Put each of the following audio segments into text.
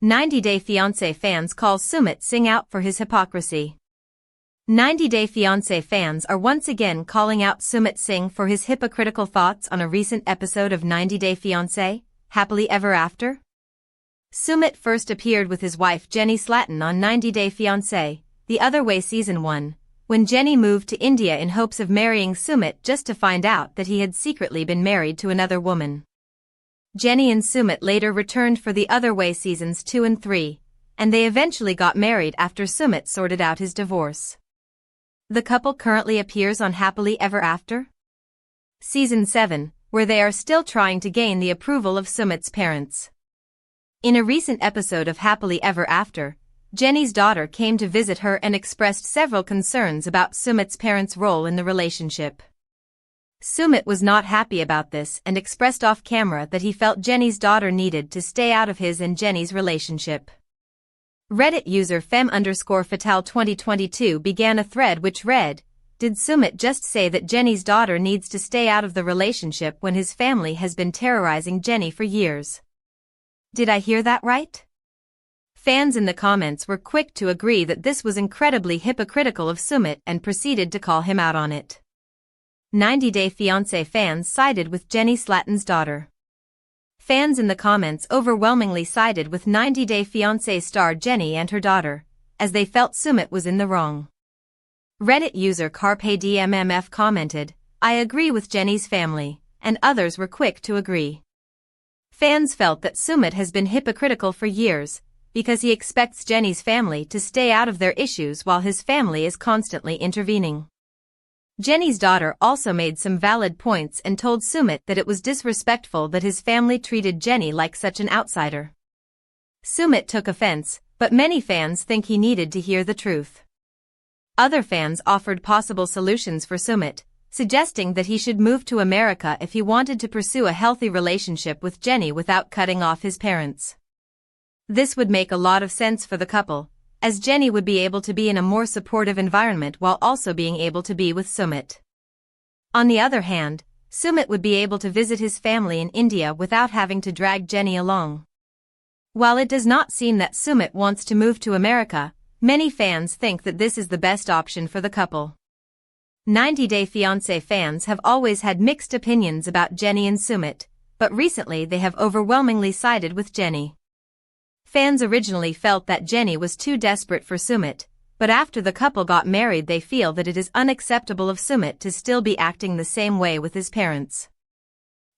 90 Day Fiancé fans call Sumit Singh out for his hypocrisy. 90 Day Fiancé fans are once again calling out Sumit Singh for his hypocritical thoughts on a recent episode of 90 Day Fiancé, Happily Ever After. Sumit first appeared with his wife Jenny Slatten on 90 Day Fiancé, The Other Way Season 1, when Jenny moved to India in hopes of marrying Sumit just to find out that he had secretly been married to another woman. Jenny and Sumit later returned for The Other Way Seasons 2 and 3, and they eventually got married after Sumit sorted out his divorce. The couple currently appears on Happily Ever After Season 7, where they are still trying to gain the approval of Sumit's parents. In a recent episode of Happily Ever After, Jenny's daughter came to visit her and expressed several concerns about Sumit's parents' role in the relationship. Sumit was not happy about this and expressed off camera that he felt Jenny's daughter needed to stay out of his and Jenny's relationship. Reddit user fem_fatal 2022 began a thread which read, "Did Sumit just say that Jenny's daughter needs to stay out of the relationship when his family has been terrorizing Jenny for years? Did I hear that right?" Fans in the comments were quick to agree that this was incredibly hypocritical of Sumit and proceeded to call him out on it. 90 Day Fiancé fans sided with Jenny Slatten's daughter. Fans in the comments overwhelmingly sided with 90 Day Fiancé star Jenny and her daughter, as they felt Sumit was in the wrong. Reddit user CarpeDMMF commented, "I agree with Jenny's family," and others were quick to agree. Fans felt that Sumit has been hypocritical for years, because he expects Jenny's family to stay out of their issues while his family is constantly intervening. Jenny's daughter also made some valid points and told Sumit that it was disrespectful that his family treated Jenny like such an outsider. Sumit took offense, but many fans think he needed to hear the truth. Other fans offered possible solutions for Sumit, suggesting that he should move to America if he wanted to pursue a healthy relationship with Jenny without cutting off his parents. This would make a lot of sense for the couple, as Jenny would be able to be in a more supportive environment while also being able to be with Sumit. On the other hand, Sumit would be able to visit his family in India without having to drag Jenny along. While it does not seem that Sumit wants to move to America, many fans think that this is the best option for the couple. 90 Day Fiancé fans have always had mixed opinions about Jenny and Sumit, but recently they have overwhelmingly sided with Jenny. Fans originally felt that Jenny was too desperate for Sumit, but after the couple got married they feel that it is unacceptable of Sumit to still be acting the same way with his parents.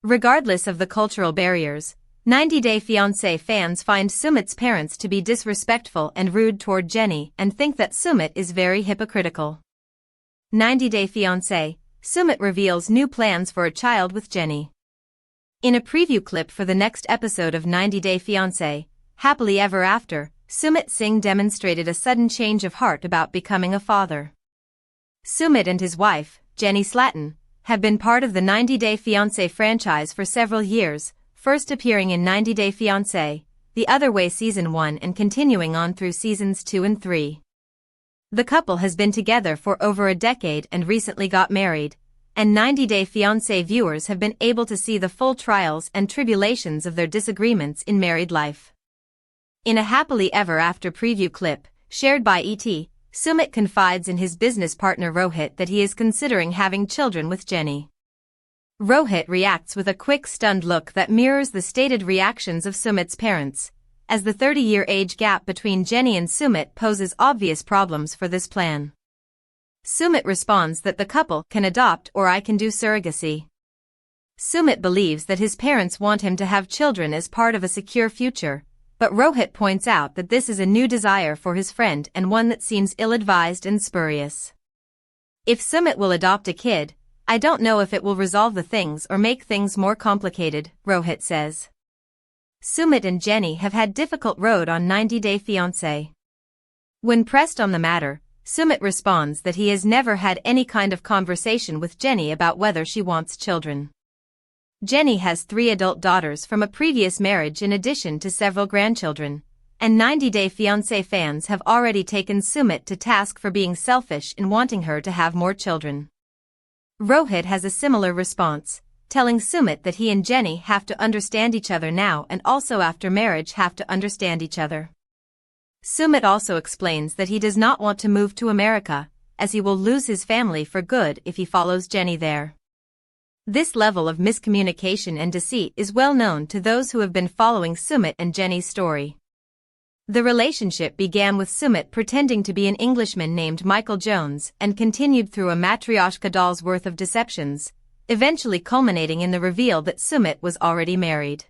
Regardless of the cultural barriers, 90 Day Fiancé fans find Sumit's parents to be disrespectful and rude toward Jenny and think that Sumit is very hypocritical. 90 Day Fiancé, Sumit reveals new plans for a child with Jenny. In a preview clip for the next episode of 90 Day Fiancé, Happily Ever After, Sumit Singh demonstrated a sudden change of heart about becoming a father. Sumit and his wife, Jenny Slatten, have been part of the 90 Day Fiancé franchise for several years, first appearing in 90 Day Fiancé, The Other Way Season 1 and continuing on through Seasons 2 and 3. The couple has been together for over a decade and recently got married, and 90 Day Fiancé viewers have been able to see the full trials and tribulations of their disagreements in married life. In a Happily Ever After preview clip, shared by ET, Sumit confides in his business partner Rohit that he is considering having children with Jenny. Rohit reacts with a quick stunned look that mirrors the stated reactions of Sumit's parents, as the 30-year age gap between Jenny and Sumit poses obvious problems for this plan. Sumit responds that the couple can adopt or I can do surrogacy. Sumit believes that his parents want him to have children as part of a secure future, but Rohit points out that this is a new desire for his friend and one that seems ill-advised and spurious. If Sumit will adopt a kid, I don't know if it will resolve the things or make things more complicated, Rohit says. Sumit and Jenny have had difficult road on 90 Day Fiancé. When pressed on the matter, Sumit responds that he has never had any kind of conversation with Jenny about whether she wants children. Jenny has 3 adult daughters from a previous marriage in addition to several grandchildren, and 90 Day Fiancé fans have already taken Sumit to task for being selfish in wanting her to have more children. Rohit has a similar response, telling Sumit that he and Jenny have to understand each other now and also after marriage have to understand each other. Sumit also explains that he does not want to move to America, as he will lose his family for good if he follows Jenny there. This level of miscommunication and deceit is well known to those who have been following Sumit and Jenny's story. The relationship began with Sumit pretending to be an Englishman named Michael Jones and continued through a matryoshka doll's worth of deceptions, eventually culminating in the reveal that Sumit was already married.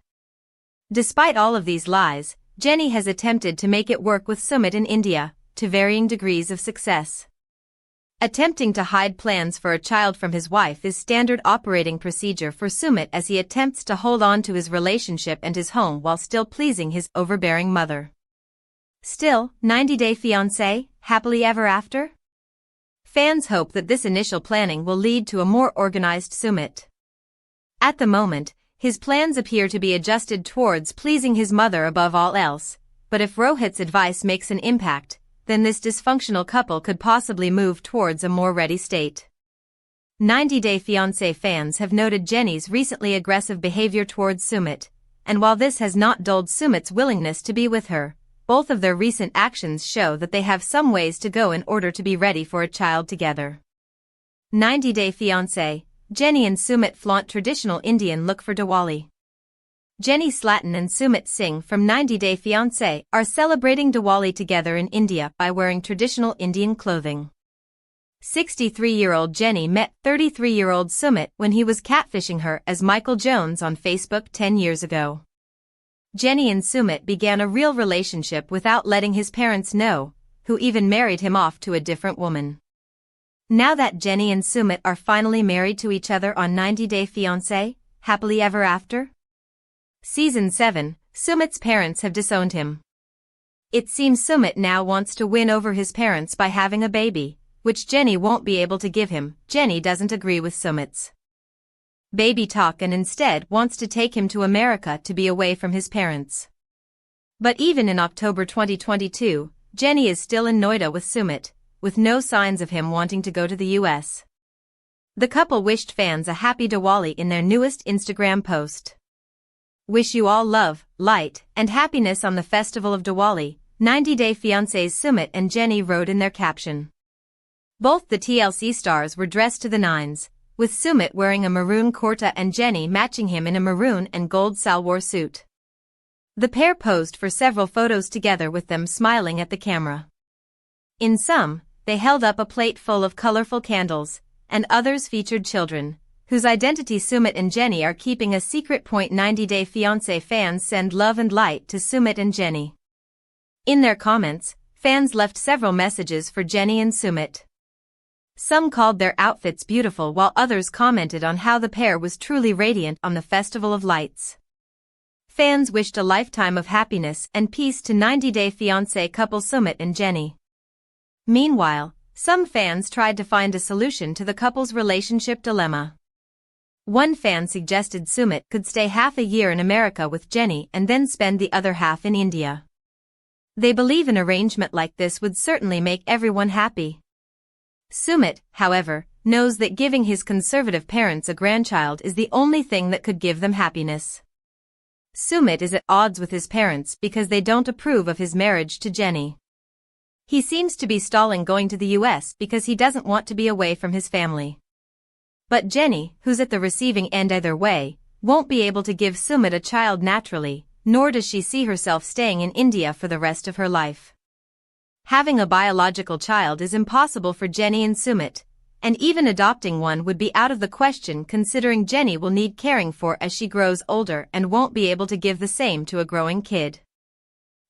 Despite all of these lies, Jenny has attempted to make it work with Sumit in India, to varying degrees of success. Attempting to hide plans for a child from his wife is standard operating procedure for Sumit as he attempts to hold on to his relationship and his home while still pleasing his overbearing mother. Still, 90 Day Fiancé, happily ever after? Fans hope that this initial planning will lead to a more organized Sumit. At the moment, his plans appear to be adjusted towards pleasing his mother above all else, but if Rohit's advice makes an impact, then this dysfunctional couple could possibly move towards a more ready state. 90 Day Fiancé fans have noted Jenny's recently aggressive behavior towards Sumit, and while this has not dulled Sumit's willingness to be with her, both of their recent actions show that they have some ways to go in order to be ready for a child together. 90 Day Fiancé, Jenny and Sumit flaunt traditional Indian look for Diwali. Jenny Slatten and Sumit Singh from 90 Day Fiancé are celebrating Diwali together in India by wearing traditional Indian clothing. 63-year-old Jenny met 33-year-old Sumit when he was catfishing her as Michael Jones on Facebook 10 years ago. Jenny and Sumit began a real relationship without letting his parents know, who even married him off to a different woman. Now that Jenny and Sumit are finally married to each other on 90 Day Fiancé, happily ever after? Season 7, Sumit's parents have disowned him. It seems Sumit now wants to win over his parents by having a baby, which Jenny won't be able to give him. Jenny doesn't agree with Sumit's baby talk and instead wants to take him to America to be away from his parents. But even in October 2022, Jenny is still in Noida with Sumit, with no signs of him wanting to go to the US. The couple wished fans a happy Diwali in their newest Instagram post. Wish you all love, light, and happiness on the festival of Diwali, 90 Day Fiancé's Sumit and Jenny wrote in their caption. Both the TLC stars were dressed to the nines, with Sumit wearing a maroon kurta and Jenny matching him in a maroon and gold salwar suit. The pair posed for several photos together with them smiling at the camera. In some, they held up a plate full of colorful candles, and others featured children, whose identity Sumit and Jenny are keeping a secret. 90 Day Fiancé fans send love and light to Sumit and Jenny. In their comments, fans left several messages for Jenny and Sumit. Some called their outfits beautiful while others commented on how the pair was truly radiant on the Festival of Lights. Fans wished a lifetime of happiness and peace to 90 Day Fiancé couple Sumit and Jenny. Meanwhile, some fans tried to find a solution to the couple's relationship dilemma. One fan suggested Sumit could stay half a year in America with Jenny and then spend the other half in India. They believe an arrangement like this would certainly make everyone happy. Sumit, however, knows that giving his conservative parents a grandchild is the only thing that could give them happiness. Sumit is at odds with his parents because they don't approve of his marriage to Jenny. He seems to be stalling going to the US because he doesn't want to be away from his family. But Jenny, who's at the receiving end either way, won't be able to give Sumit a child naturally, nor does she see herself staying in India for the rest of her life. Having a biological child is impossible for Jenny and Sumit, and even adopting one would be out of the question considering Jenny will need caring for as she grows older and won't be able to give the same to a growing kid.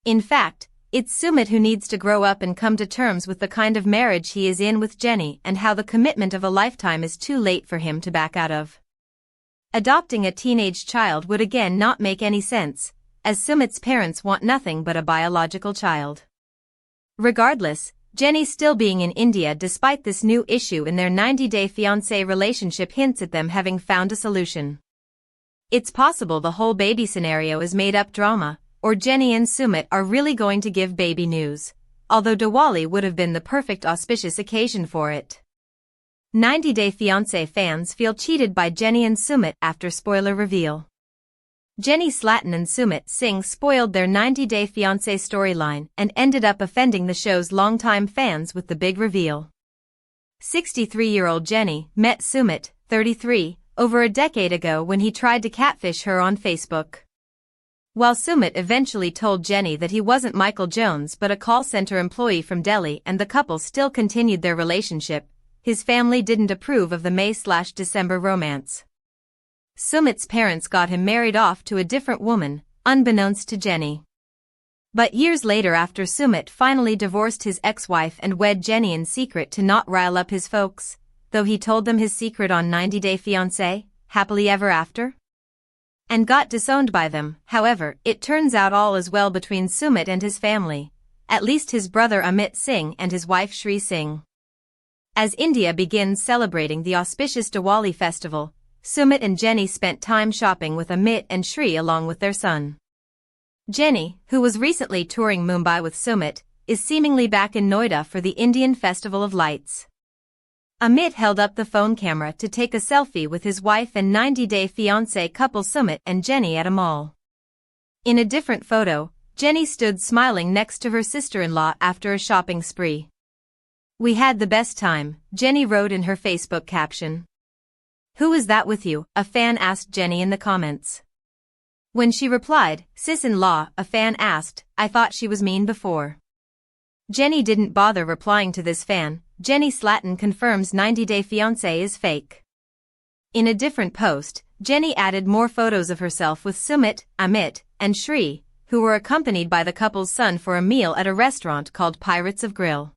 In fact, it's Sumit who needs to grow up and come to terms with the kind of marriage he is in with Jenny and how the commitment of a lifetime is too late for him to back out of. Adopting a teenage child would again not make any sense, as Sumit's parents want nothing but a biological child. Regardless, Jenny still being in India despite this new issue in their 90 Day Fiancé relationship hints at them having found a solution. It's possible the whole baby scenario is made-up drama, or Jenny and Sumit are really going to give baby news, although Diwali would have been the perfect auspicious occasion for it. 90 Day Fiancé fans feel cheated by Jenny and Sumit after spoiler reveal. Jenny Slatten and Singh spoiled their 90 Day Fiancé storyline and ended up offending the show's longtime fans with the big reveal. 63-year-old Jenny met Sumit, 33, over a decade ago when he tried to catfish her on Facebook. While Sumit eventually told Jenny that he wasn't Michael Jones but a call center employee from Delhi and the couple still continued their relationship, his family didn't approve of the May/December romance. Sumit's parents got him married off to a different woman, unbeknownst to Jenny. But years later, after Sumit finally divorced his ex-wife and wed Jenny in secret to not rile up his folks, though he told them his secret on 90 Day Fiancé, Happily Ever After, and got disowned by them. However, it turns out all is well between Sumit and his family, at least his brother Amit Singh and his wife Shri Singh. As India begins celebrating the auspicious Diwali festival, Sumit and Jenny spent time shopping with Amit and Shri along with their son. Jenny, who was recently touring Mumbai with Sumit, is seemingly back in Noida for the Indian Festival of Lights. Amit held up the phone camera to take a selfie with his wife and 90 Day Fiancé couple Sumit and Jenny at a mall. In a different photo, Jenny stood smiling next to her sister-in-law after a shopping spree. "We had the best time," Jenny wrote in her Facebook caption. "Who is that with you?" a fan asked Jenny in the comments. When she replied, "Sis-in-law," a fan asked, "I thought she was mean before." Jenny didn't bother replying to this fan. Jenny Slatten confirms 90 Day Fiancé is fake. In a different post, Jenny added more photos of herself with Sumit, Amit, and Shri, who were accompanied by the couple's son for a meal at a restaurant called Pirates of Grill.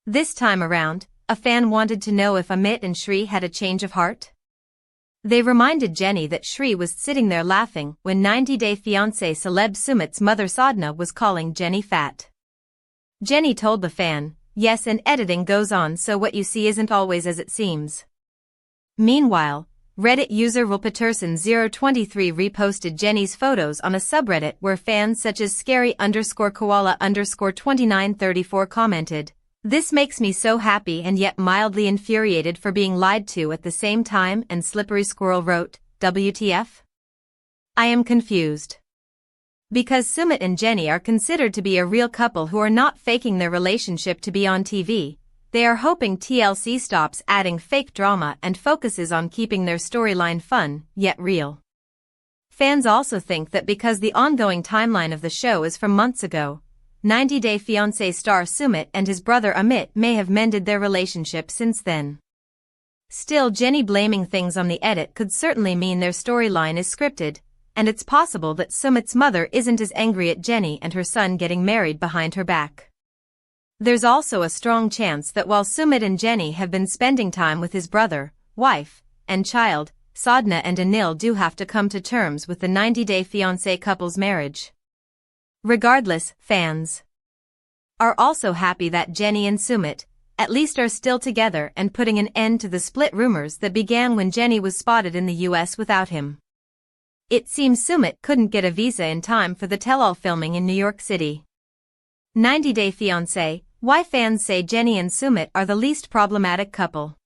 This time around, a fan wanted to know if Amit and Shri had a change of heart. They reminded Jenny that Shri was sitting there laughing when 90 Day Fiancé celeb Sumit's mother Sadhna was calling Jenny fat. Jenny told the fan, "Yes, and editing goes on, so what you see isn't always as it seems." Meanwhile, Reddit user Wilpeterson023 reposted Jenny's photos on a subreddit where fans such as scary_koala_2934 commented, "This makes me so happy and yet mildly infuriated for being lied to at the same time," and Slippery Squirrel wrote, "WTF? I am confused." Because Sumit and Jenny are considered to be a real couple who are not faking their relationship to be on TV, they are hoping TLC stops adding fake drama and focuses on keeping their storyline fun, yet real. Fans also think that because the ongoing timeline of the show is from months ago, 90 Day Fiancé star Sumit and his brother Amit may have mended their relationship since then. Still, Jenny blaming things on the edit could certainly mean their storyline is scripted, and it's possible that Sumit's mother isn't as angry at Jenny and her son getting married behind her back. There's also a strong chance that while Sumit and Jenny have been spending time with his brother, wife, and child, Sadhna and Anil do have to come to terms with the 90 Day Fiancé couple's marriage. Regardless, fans are also happy that Jenny and Sumit, at least, are still together and putting an end to the split rumors that began when Jenny was spotted in the US without him. It seems Sumit couldn't get a visa in time for the tell-all filming in New York City. 90 Day Fiancé, why fans say Jenny and Sumit are the least problematic couple.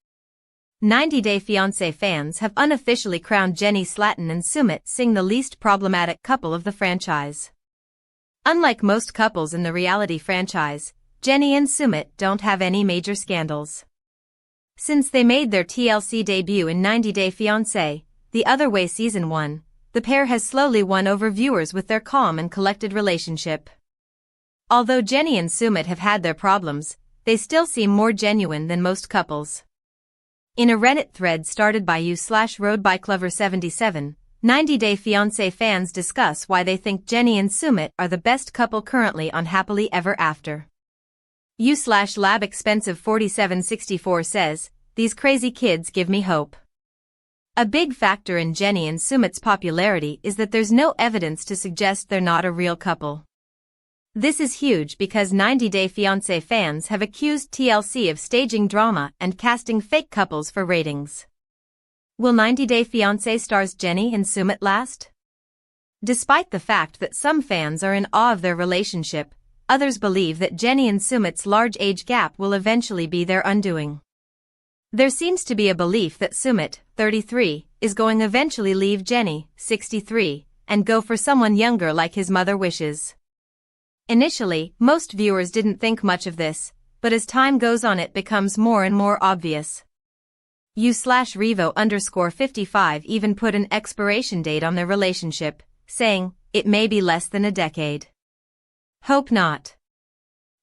90 Day Fiancé fans have unofficially crowned Jenny Slatten and Singh the least problematic couple of the franchise. Unlike most couples in the reality franchise, Jenny and Sumit don't have any major scandals. Since they made their TLC debut in 90 Day Fiancé, The Other Way Season 1, the pair has slowly won over viewers with their calm and collected relationship. Although Jenny and Sumit have had their problems, they still seem more genuine than most couples. In a Reddit thread started by u/roadbyclover77, 90 Day Fiancé fans discuss why they think Jenny and Sumit are the best couple currently on Happily Ever After. u/labexpensive4764 says, "These crazy kids give me hope." A big factor in Jenny and Sumit's popularity is that there's no evidence to suggest they're not a real couple. This is huge because 90 Day Fiancé fans have accused TLC of staging drama and casting fake couples for ratings. Will 90 Day Fiancé stars Jenny and Sumit last? Despite the fact that some fans are in awe of their relationship, others believe that Jenny and Sumit's large age gap will eventually be their undoing. There seems to be a belief that Sumit, 33, is going to eventually leave Jenny, 63, and go for someone younger like his mother wishes. Initially, most viewers didn't think much of this, but as time goes on it becomes more and more obvious. U/Revo_55 even put an expiration date on their relationship, saying, it may be less than a decade. Hope not.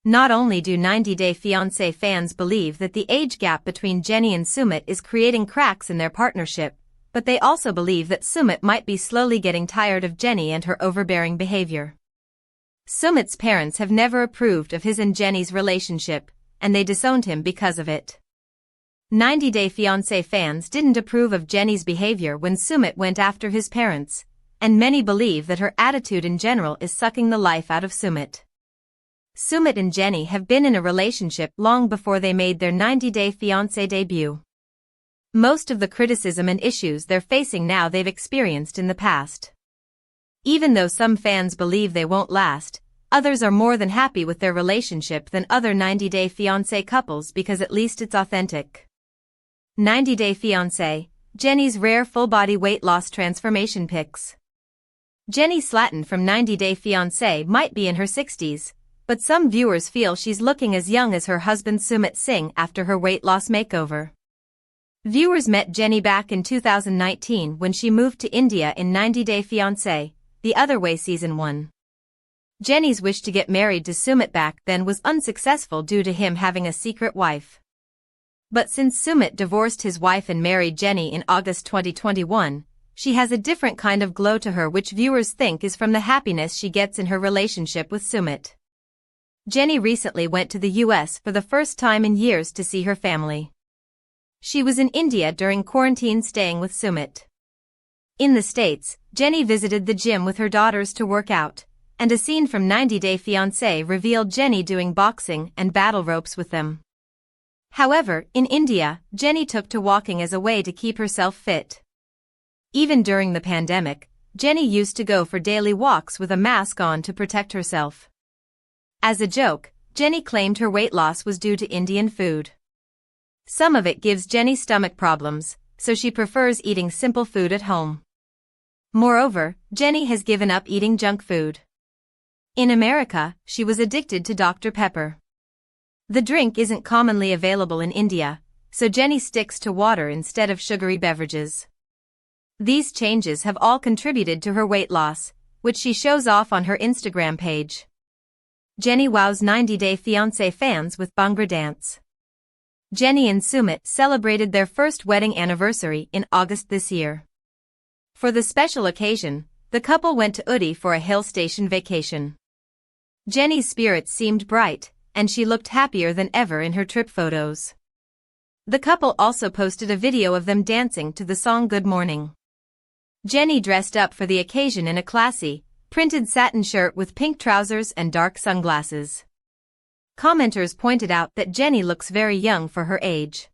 Not only do 90 Day Fiancé fans believe that the age gap between Jenny and Sumit is creating cracks in their partnership, but they also believe that Sumit might be slowly getting tired of Jenny and her overbearing behavior. Sumit's parents have never approved of his and Jenny's relationship, and they disowned him because of it. 90 Day Fiancé fans didn't approve of Jenny's behavior when Sumit went after his parents, and many believe that her attitude in general is sucking the life out of Sumit. Sumit and Jenny have been in a relationship long before they made their 90 Day Fiancé debut. Most of the criticism and issues they're facing now they've experienced in the past. Even though some fans believe they won't last, others are more than happy with their relationship than other 90 Day Fiancé couples because at least it's authentic. 90 Day Fiancé, Jenny's rare full-body weight loss transformation pics. Jenny Slatten from 90 Day Fiancé might be in her 60s, but some viewers feel she's looking as young as her husband Singh after her weight loss makeover. Viewers met Jenny back in 2019 when she moved to India in 90 Day Fiancé, The Other Way Season 1. Jenny's wish to get married to Sumit back then was unsuccessful due to him having a secret wife. But since Sumit divorced his wife and married Jenny in August 2021, she has a different kind of glow to her which viewers think is from the happiness she gets in her relationship with Sumit. Jenny recently went to the US for the first time in years to see her family. She was in India during quarantine staying with Sumit. In the States, Jenny visited the gym with her daughters to work out, and a scene from 90 Day Fiancé revealed Jenny doing boxing and battle ropes with them. However, in India, Jenny took to walking as a way to keep herself fit. Even during the pandemic, Jenny used to go for daily walks with a mask on to protect herself. As a joke, Jenny claimed her weight loss was due to Indian food. Some of it gives Jenny stomach problems, so she prefers eating simple food at home. Moreover, Jenny has given up eating junk food. In America, she was addicted to Dr. Pepper. The drink isn't commonly available in India, so Jenny sticks to water instead of sugary beverages. These changes have all contributed to her weight loss, which she shows off on her Instagram page. Jenny wows 90 Day Fiancé fans with Bhangra dance. Jenny and Sumit celebrated their first wedding anniversary in August this year. For the special occasion, the couple went to Uti for a hill station vacation. Jenny's spirits seemed bright, and she looked happier than ever in her trip photos. The couple also posted a video of them dancing to the song Good Morning. Jenny dressed up for the occasion in a classy, printed satin shirt with pink trousers and dark sunglasses. Commenters pointed out that Jenny looks very young for her age.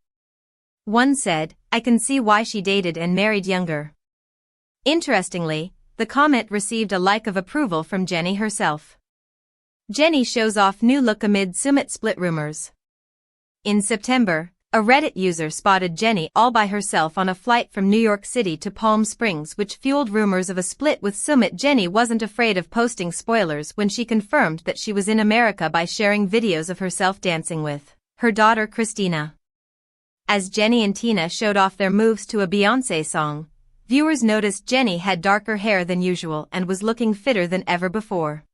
One said, "I can see why she dated and married younger." Interestingly, the comment received a like of approval from Jenny herself. Jenny shows off new look amid Sumit split rumors. In September, a Reddit user spotted Jenny all by herself on a flight from New York City to Palm Springs, which fueled rumors of a split with Sumit. Jenny wasn't afraid of posting spoilers when she confirmed that she was in America by sharing videos of herself dancing with her daughter Christina. As Jenny and Tina showed off their moves to a Beyoncé song, viewers noticed Jenny had darker hair than usual and was looking fitter than ever before.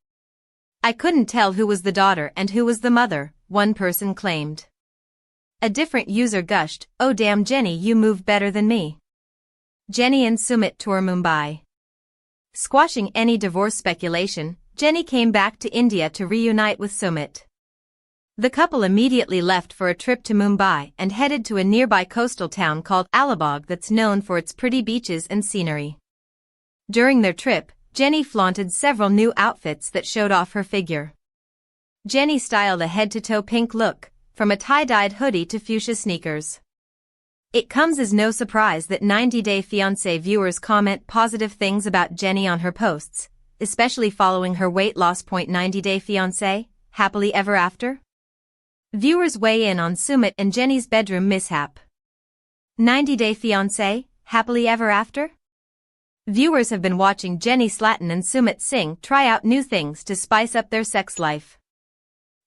"I couldn't tell who was the daughter and who was the mother," one person claimed. A different user gushed, "Oh damn Jenny, you move better than me." Jenny and Sumit tour Mumbai. Squashing any divorce speculation, Jenny came back to India to reunite with Sumit. The couple immediately left for a trip to Mumbai and headed to a nearby coastal town called Alibag that's known for its pretty beaches and scenery. During their trip, Jenny flaunted several new outfits that showed off her figure. Jenny styled a head-to-toe pink look, from a tie-dyed hoodie to fuchsia sneakers. It comes as no surprise that 90 Day Fiancé viewers comment positive things about Jenny on her posts, especially following her weight loss. 90 Day Fiancé, happily ever after? Viewers weigh in on Sumit and Jenny's bedroom mishap. 90-Day Fiancé, Happily Ever After? Viewers have been watching Jenny Slatten and Sumit Singh try out new things to spice up their sex life.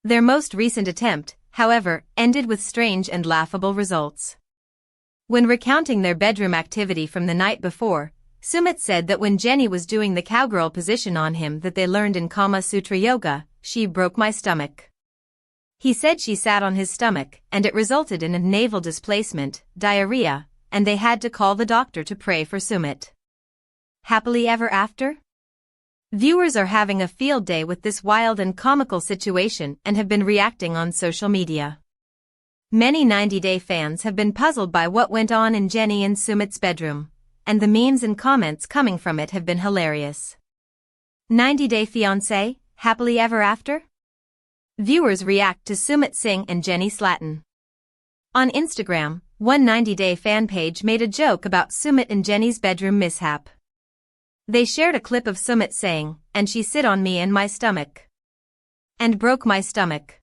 Their most recent attempt, however, ended with strange and laughable results. When recounting their bedroom activity from the night before, Sumit said that when Jenny was doing the cowgirl position on him that they learned in Kama Sutra yoga, she broke my stomach. He said she sat on his stomach and it resulted in a navel displacement, diarrhea, and they had to call the doctor to pray for Sumit. Happily ever after? Viewers are having a field day with this wild and comical situation and have been reacting on social media. Many 90-Day fans have been puzzled by what went on in Jenny and Sumit's bedroom, and the memes and comments coming from it have been hilarious. 90-Day Fiancé, Happily Ever After? Viewers react to Sumit Singh and Jenny Slatten. On Instagram, one 90-Day fan page made a joke about Sumit and Jenny's bedroom mishap. They shared a clip of Sumit saying, "And she sit on me and my stomach. And broke my stomach."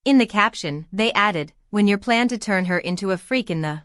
In the caption, they added, "When you plan to turn her into a freak in the